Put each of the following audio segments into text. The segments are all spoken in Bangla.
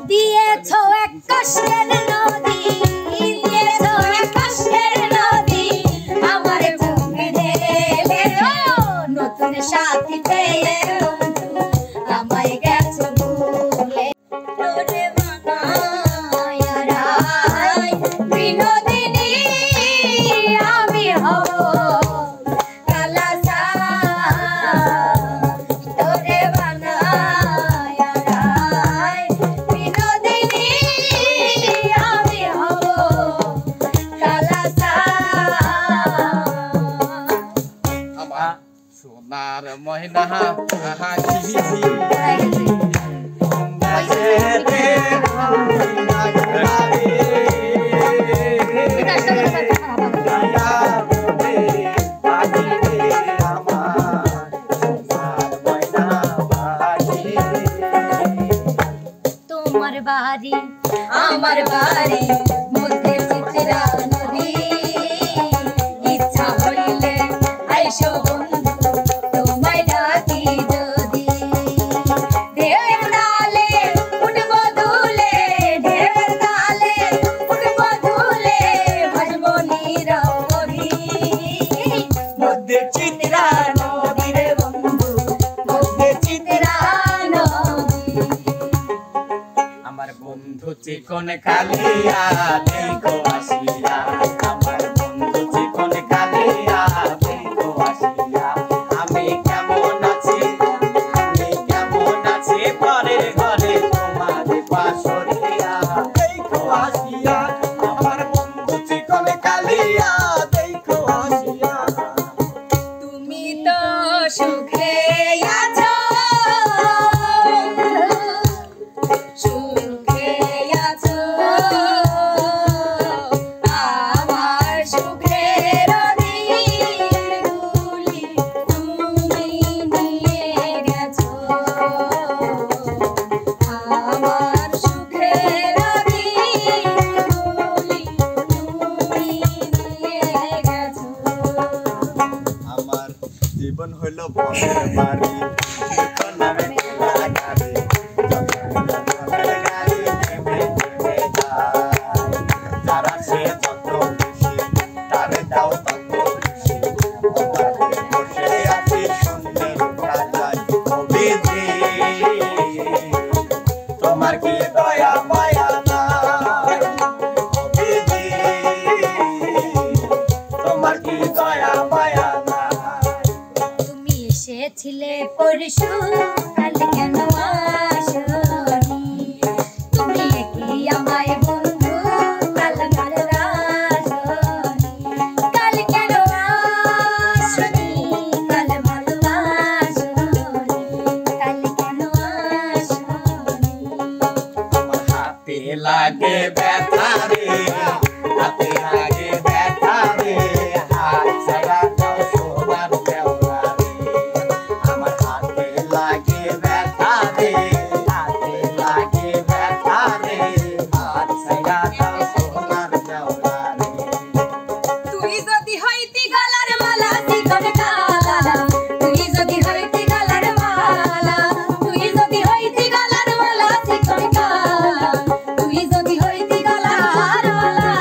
দিয়েছো এক কষ্টের নদী, দিয়েছো এক কষ্টের নদী, আমার তুমি ঢেলে নতুন সাথী পেয়ে বন্ধু আমায় গেছো ভুলে। তোরে বানায় রায় বিনোদিনী আমি হব কালাসা, তোরে বানায় রায় বিনোদিনী আমি হব কালাসা। আমার সোনার ময়না হাসি তোমার বাড়ি আমার বাড়ি মধ্যে চিত্রা নদী, ইচ্ছা হইলে আইসো বন্ধু তোমায় ডাকি যদি। ঢেউয়ের তালে উঠবো দুলে, ঢেউয়ের তালে উঠবো দুলে, ভাসবো নীরব করি মধ্যে চিত্রা নদী রে বন্ধু, মধ্যে চিত্রা নদী। আমার বন্ধু চিকন কালিয়া দেখো আসিয়া, আমার বন্ধু চিকন কালিয়া দেখো আসিয়া, আমি কেমন আছি, আমি কেমন আছি পরের ঘরে তোমাদের পাশরিয়া দেখো আসিয়া, আমার বন্ধু চিকন কালিয়া দেখো আসিয়া। তুমি তো সুখে আছো, সুখে আছো, আমার সুখের দিনগুলি তুমি নিয়ে গেছো, আমার সুখের দিনগুলি তুমি নিয়ে গেছো। আমার জীবন হইল বনের বাড়ি, এখন আমি লাগারে জনের গাড়ি নেমে নেমে যাই, যারা সে যত খুশি তারে দাও তত খুশি, ওপারে বসে আছি শূন্যের কাঁটায় অভিজি, তোমার কি দয়া মায়া নাই, অভিজি, তোমার কি দয়া মায়া নাই। তুমি এসেছিলে পরশু, কাল কেন আসনি? তুমি কি আমায় বন্ধু কাল ভালোবাসনি? কাল কেন আসনি? কাল ভালোবাসনি? কাল কেন আসনি? আমার হাতে লাগে ব্যথা রে, হাতে লাগে ব্যথা রে, হাত ছাড়া দাও সোনার দেওয়া রে, আমার হাতে লাগে ব্যথা রে, হাতে লাগে ব্যথা রে, হাত ছাড়া দাও সোনার দেওয়া রে। তুই যদি হইতি গলার মালা চিকন কালা, তুই যদি হইতি গলার মালা, তুই যদি হইতি গলার মালা চিকন কালা, তুই যদি হইতি গলার মালা।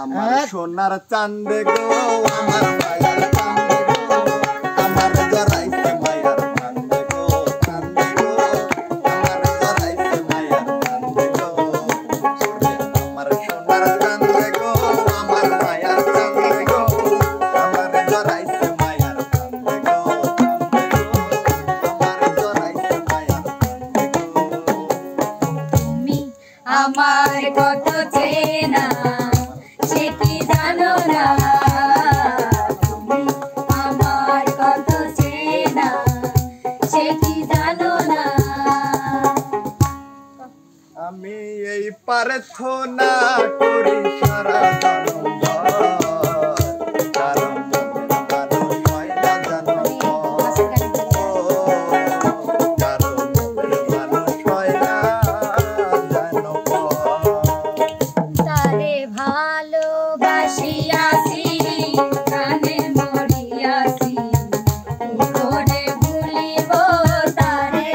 আমার সোনার চাঁদে গো, আমার মায়ার চাঁদে গো, আমার জড়াইছে মায়ার চাঁদে গো, চাঁদে গো, আমার জড়াইছে মায়ার চাঁদে গো, আমার সোনার চাঁদে গো, আমার মায়ার চাঁদে গো, আমার জড়াইছে মায়ার চাঁদে গো, চাঁদে গো, আমার জড়াইছে মায়ার চাঁদে গো। তুমি আমার কত চেনা সে কি জানো না, তুমি আমার কত চেনা সে কি জানো না। আমি এই প্রার্থনা করি সারা জনম কারণ মানুষ হয় না জানো, কারণ মানুষ হয় না জানো, তারে ভালোবাসিয়াছি প্রাণে মরিয়াছি, কি করে ভুলিব তারে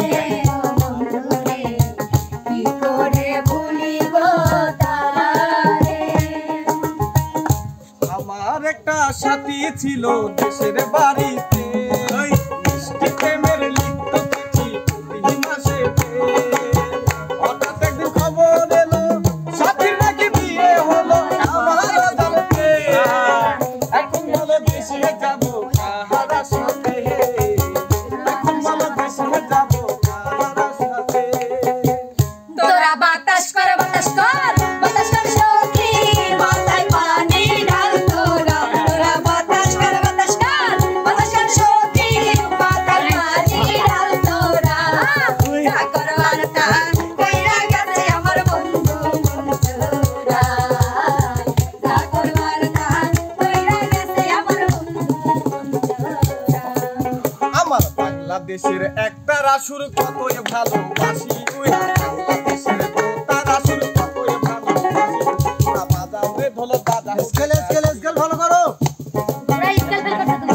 ছিল দেশের বাড়িতে মিষ্টি প্রেমের লিপ্ত চিঠি প্রতি মাসে হঠাৎ একদিন খবর এলো সাথীর নাকি বিয়ে হলো আমার জানতে এখন বলো দেশে যাবো কাহারা সাথে এখন বলো দেশে যাবো কাহারা সাথে তোরা বাতাস কর সখী মাথায় পানি ঢাল তোরা বাতাস কর সখী মাথায় পানি ঢাল তোরা চাকর বার্তা কইরা গেছে আমার বন্ধু মনচোরা চাকর বার্তা কইরা গেছে আমার বন্ধু মনচোরা আমার বাংলাদেশের একটা রাসুর কতই ভালোবাসি ওই বাংলাদেশের তার রাসুর কতই ভালোবাসি না বাজাও রে ঢোল বাজা স্কেল ভালো করো। তোরা স্কেল ফেল করতে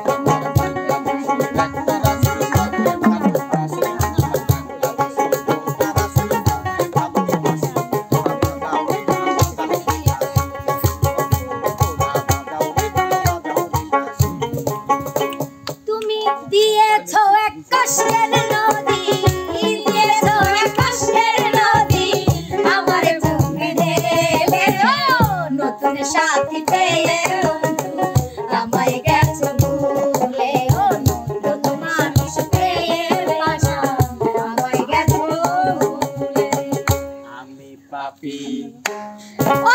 তোমরা তুমি দিয়েছো এক কষ্টের নদী দিয়েছো এক কষ্টের নদী আমার বুকে ঢেলে নতুন সাথী পেয়ে বন্ধু আমায় গেছো ভুলে নতুন মানুষ পেয়ে বাসা আমায় গেছো ভুলে আমি পাপী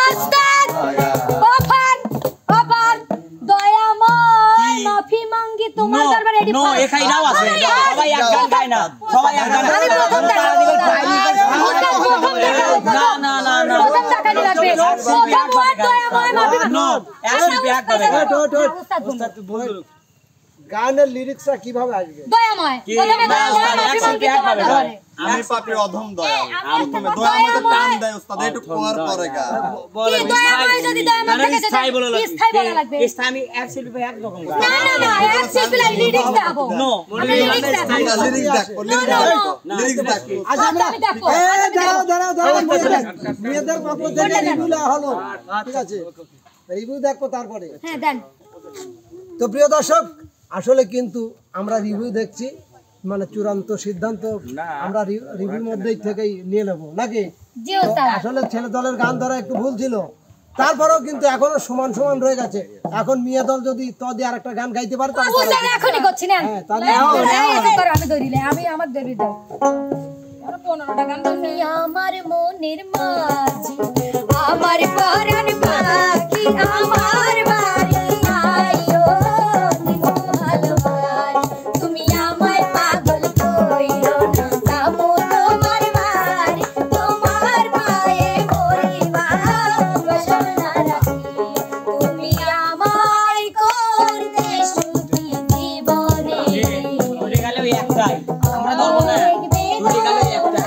ওস্তাদ ওফান দয়াময় মাফি মাঙ্গি তোমার দরবারে রেডি নো এখানে নাও আছে সবাই এক গান গায় না সবাই এক গান আমি প্রথম দেখাবো না প্রথম দেখানি লাগবে প্রথম ওয়ার্ড দয়াময় মাফি নো একশো এক করে ওস্তাদ বলুন গানের লিরিক্সটা কিভাবে আসবে? দয়াময় প্রথমে দয়াময় মাফি মাঙ্গি তোমার দরবারে আমি পাপি অধম দয়াল প্রথমে দয়া আমাদের টান দেয় ওস্তাদ একটু কোয়ার পরে গা কি দয়াময় যদি দয়াময় থেকে স্থায়ী বলা লাগবে স্থায়ী বলা লাগবে স্থায়ী আমি এক শিল্পী ভাই এক রকম গায় না এক শিল্পী লিরিক্স দেখাবো নো লিরিক্স দেখ লিরিক্স দেখ আজ আমরা আমি দেখো দাঁড়াও মেয়েদের পক্ষ থেকে রিভিউ হলো, ঠিক আছে, রিভিউ দেখো তারপরে। হ্যাঁ দেন তো প্রিয় দর্শক, আসলে কিন্তু আমরা রিভিউ দেখছি, মানে চূড়ান্ত সিদ্ধান্ত আমরা রিভিউর মধ্যেই থেকেই নিয়ে নেব নাকি? জি তো ওস্তাদ আসলে ছেলে দলের গান ধরা একটু ভুল ছিল, তারপরেও কিন্তু এখনো সমান রয়ে গেছে। এখন মেয়ে দল যদি তদি আরেকটা গান গাইতে পারে তাহলে ওস্তাদ এখনই করছি না হ্যাঁ, তাহলে আমি ধরিলে আমি আমার ধরি দাও তুমি আমার মনের মাঝি আমার পরাণ পাখি আমার বাড়ি আইও ভালোবাসি তুমি আমায় পাগল কইরো না যাবো তোমার বাড়ি তোমার পায়ে পরিবার সোনা রাখি তুমি আমায় করতে সুখী জীবনে উঠে গেল একটাই আমরা ধরবো না উঠে গেল একটাই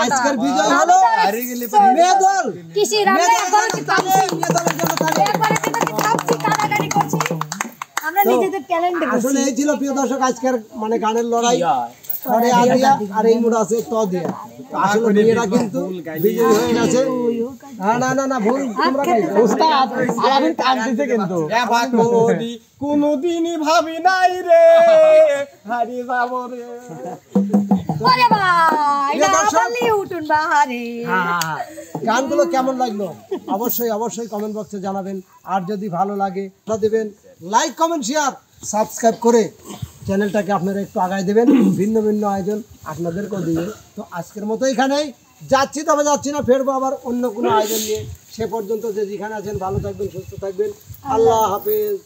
আজকের বিজয় হলো মেয়ে দল। আসলে এই ছিল প্রিয় দর্শক আজকের মানে গানের লড়াই, পরে আদিয়া আর এই মুড় আছে তো দিয়া। আসলে মেয়েরা কিন্তু বিজয়ী হয়ে গেছে। না ভুল তোমরা গাইছো ওস্তাদ আলামিন কাঁদতেছে কিন্তু কোনদিনই ভাবি নাই রে হারিয়ে যাব রে। গানগুলো কেমন লাগলো অবশ্যই কমেন্ট বক্সে জানাবেন। আর যদি ভালো লাগে দেবেন লাইক কমেন্ট শেয়ার সাবস্ক্রাইব করে চ্যানেলটাকে আপনারা একটু আগায় দেবেন। ভিন্ন ভিন্ন আয়োজন আপনাদেরকেও দিবে। তো আজকের মতো এখানেই যাচ্ছি, তবে যাচ্ছি না, ফেরবো আবার অন্য কোনো আয়োজন নিয়ে। সে পর্যন্ত যে যেখানে আছেন ভালো থাকবেন, সুস্থ থাকবেন। আল্লাহ হাফেজ।